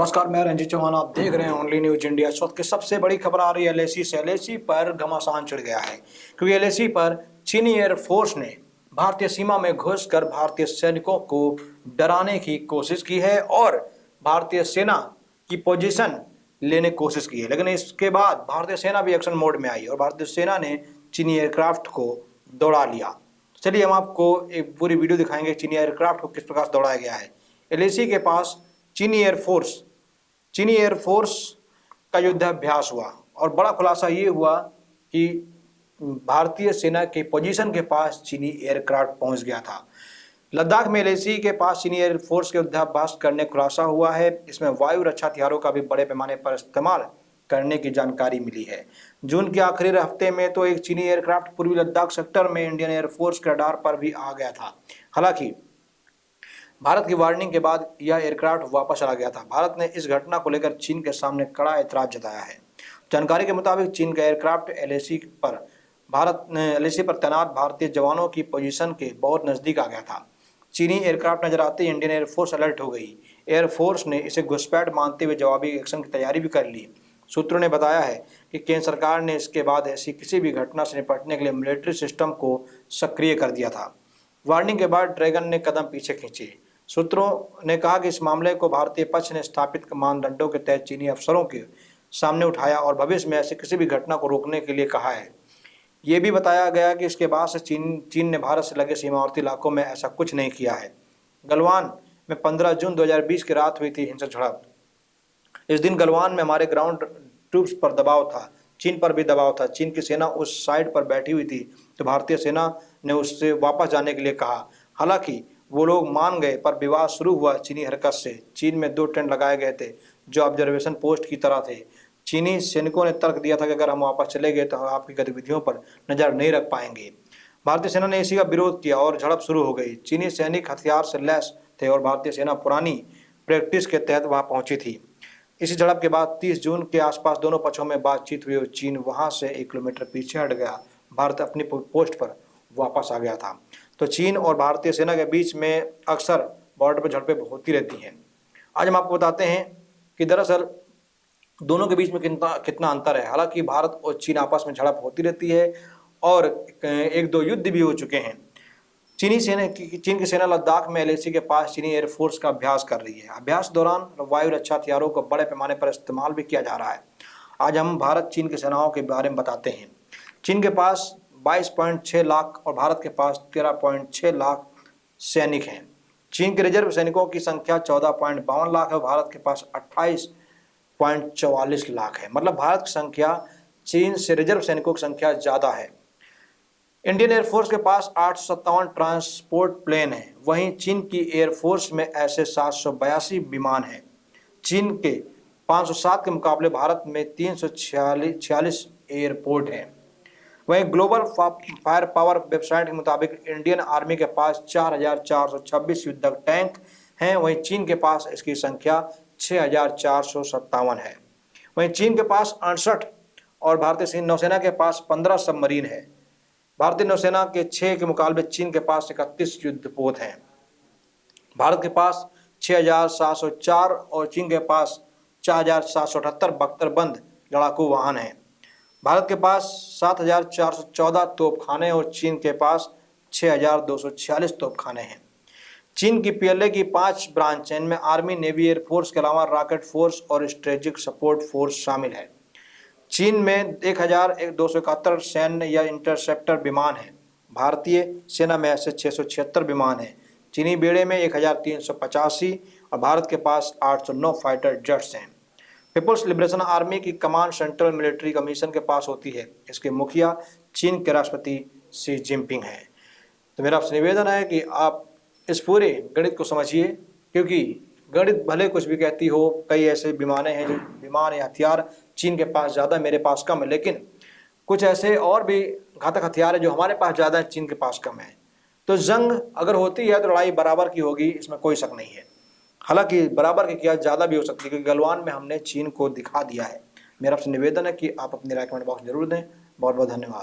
नमस्कार, मैं रंजीत चौहान। आप देख रहे हैं ओनली न्यूज इंडिया। इस वक्त की सबसे बड़ी खबर आ रही है एलएसी से। एलएसी पर घमासान चढ़ गया है क्योंकि एलएसी पर चीनी एयरफोर्स ने भारतीय सीमा में घुसकर भारतीय सैनिकों को डराने की कोशिश की है और भारतीय सेना की पोजीशन लेने की कोशिश की है। लेकिन इसके बाद भारतीय सेना भी एक्शन मोड में आई और भारतीय सेना ने चीनी एयरक्राफ्ट को दौड़ा लिया। चलिए हम आपको एक पूरी वीडियो दिखाएंगे चीनी एयरक्राफ्ट को किस प्रकार से दौड़ाया गया है। एलएसी के पास चीनी एयरफोर्स का युद्धाभ्यास हुआ और बड़ा खुलासा ये हुआ कि भारतीय सेना के पोजीशन के पास चीनी एयरक्राफ्ट पहुंच गया था। लद्दाख में एलएसी के पास चीनी एयरफोर्स के युद्धाभ्यास करने का खुलासा हुआ है। इसमें वायु रक्षा हथियारों का भी बड़े पैमाने पर इस्तेमाल करने की जानकारी मिली है। जून के आखिरी हफ्ते में तो एक चीनी एयरक्राफ्ट पूर्वी लद्दाख सेक्टर में इंडियन एयरफोर्स के रडार पर भी आ गया था। हालांकि भारत की वार्निंग के बाद यह एयरक्राफ्ट वापस चला गया था। भारत ने इस घटना को लेकर चीन के सामने कड़ा एतराज जताया है। जानकारी के मुताबिक चीन का एयरक्राफ्ट एलएसी पर तैनात भारतीय जवानों की पोजीशन के बहुत नजदीक आ गया था। चीनी एयरक्राफ्ट नजर आते ही इंडियन एयरफोर्स अलर्ट हो गई। एयरफोर्स ने इसे घुसपैठ मानते हुए जवाबी एक्शन की तैयारी भी कर ली। सूत्रों ने बताया है कि केंद्र सरकार ने इसके बाद ऐसी किसी भी घटना से निपटने के लिए मिलिट्री सिस्टम को सक्रिय कर दिया था। वार्निंग के बाद ड्रैगन ने कदम पीछे खींचे। सूत्रों ने कहा कि इस मामले को भारतीय पक्ष ने स्थापित मानदंडों के तहत चीनी अफसरों के सामने उठाया और भविष्य में ऐसी किसी भी घटना को रोकने के लिए कहा है। ये भी बताया गया कि इसके बाद से चीन ने भारत से लगे सीमावर्ती इलाकों में ऐसा कुछ नहीं किया है। गलवान में 15 जून 2020 की रात हुई थी हिंसक झड़प। इस दिन गलवान में हमारे ग्राउंड ट्रूप्स पर दबाव था, चीन पर भी दबाव था। चीन की सेना उस साइड पर बैठी हुई थी तो भारतीय सेना ने उससे वापस जाने के लिए कहा। हालांकि वो लोग मान गए पर विवाद शुरू हुआ चीनी हरकत से। चीन में 2 टेंट लगाए गए थे जो ऑब्जर्वेशन पोस्ट की तरह थे। चीनी सैनिकों ने तर्क दिया था कि अगर हम वापस चले गए तो हम आपकी गतिविधियों पर नजर नहीं रख पाएंगे। भारतीय सेना ने इसी का विरोध किया और झड़प शुरू हो गई। चीनी सैनिक हथियार से लैस थे और भारतीय सेना पुरानी प्रैक्टिस के तहत वहां पहुंची थी। इसी झड़प के बाद 30 जून के आसपास दोनों पक्षों में बातचीत हुई और चीन वहां से 1 किलोमीटर पीछे हट गया। भारत अपनी पोस्ट पर वापस आ गया था। तो चीन और भारतीय सेना के बीच में अक्सर बॉर्डर पर झड़पें होती रहती हैं। आज हम आपको बताते हैं कि दरअसल दोनों के बीच में कितना अंतर है। हालांकि भारत और चीन आपस में झड़प होती रहती है और 1-2 युद्ध भी हो चुके हैं। चीन की सेना लद्दाख में एलएसी के पास चीनी एयरफोर्स का अभ्यास कर रही है। अभ्यास दौरान वायु रक्षा हथियारों को बड़े पैमाने पर इस्तेमाल भी किया जा रहा है। आज हम भारत चीन की सेनाओं के बारे में बताते हैं। चीन के पास 22.6 लाख और भारत के पास 13.6 लाख सैनिक हैं। चीन के रिजर्व सैनिकों की संख्या 14.52 लाख है और भारत के पास 28.44 लाख है। मतलब भारत की संख्या चीन से रिजर्व सैनिकों की संख्या ज़्यादा है। इंडियन एयरफोर्स के पास 857 ट्रांसपोर्ट प्लेन हैं। वहीं चीन की एयरफोर्स में ऐसे 782 विमान हैं। चीन के 507 के मुकाबले भारत में 346 एयरपोर्ट हैं। वहीं ग्लोबल फायर पावर वेबसाइट के मुताबिक इंडियन आर्मी के पास 4426 युद्धक टैंक हैं। वहीं चीन के पास इसकी संख्या 6457 है। वहीं चीन के पास 68 और भारतीय नौसेना के पास 15 सबमरीन है। भारतीय नौसेना के 6 के मुकाबले चीन के पास 31 युद्धपोत हैं। भारत के पास 6704 और चीन के पास 4778 बख्तरबंद लड़ाकू वाहन हैं। भारत के पास 7414 तोपखाने और चीन के पास 6246 तोपखाने हैं। चीन की पीएलए की 5 ब्रांच हैं। इनमें आर्मी, नेवी, एयरफोर्स के अलावा रॉकेट फोर्स और स्ट्रेटेजिक सपोर्ट फोर्स शामिल है। चीन में 1271 सैन्य या इंटरसेप्टर विमान हैं। भारतीय सेना में ऐसे 676 विमान हैं। चीनी बेड़े में 1385 और भारत के पास 809 फाइटर जेट्स हैं। पीपुल्स लिबरेशन आर्मी की कमांड सेंट्रल मिलिट्री कमीशन के पास होती है। इसके मुखिया चीन के राष्ट्रपति शी जिनपिंग हैं। तो मेरा आपसे निवेदन है कि आप इस पूरे गणित को समझिए, क्योंकि गणित भले कुछ भी कहती हो, कई ऐसे विमान या हथियार चीन के पास ज़्यादा, मेरे पास कम है, लेकिन कुछ ऐसे और भी घातक हथियार है जो हमारे पास ज़्यादा है, चीन के पास कम है। तो जंग अगर होती है तो लड़ाई बराबर की होगी, इसमें कोई शक नहीं है। हालांकि बराबर की क्या ज़्यादा भी हो सकती है, क्योंकि गलवान में हमने चीन को दिखा दिया है। मेरा आपसे निवेदन है कि आप अपनी राय कमेंट बॉक्स जरूर दें। बहुत बहुत धन्यवाद।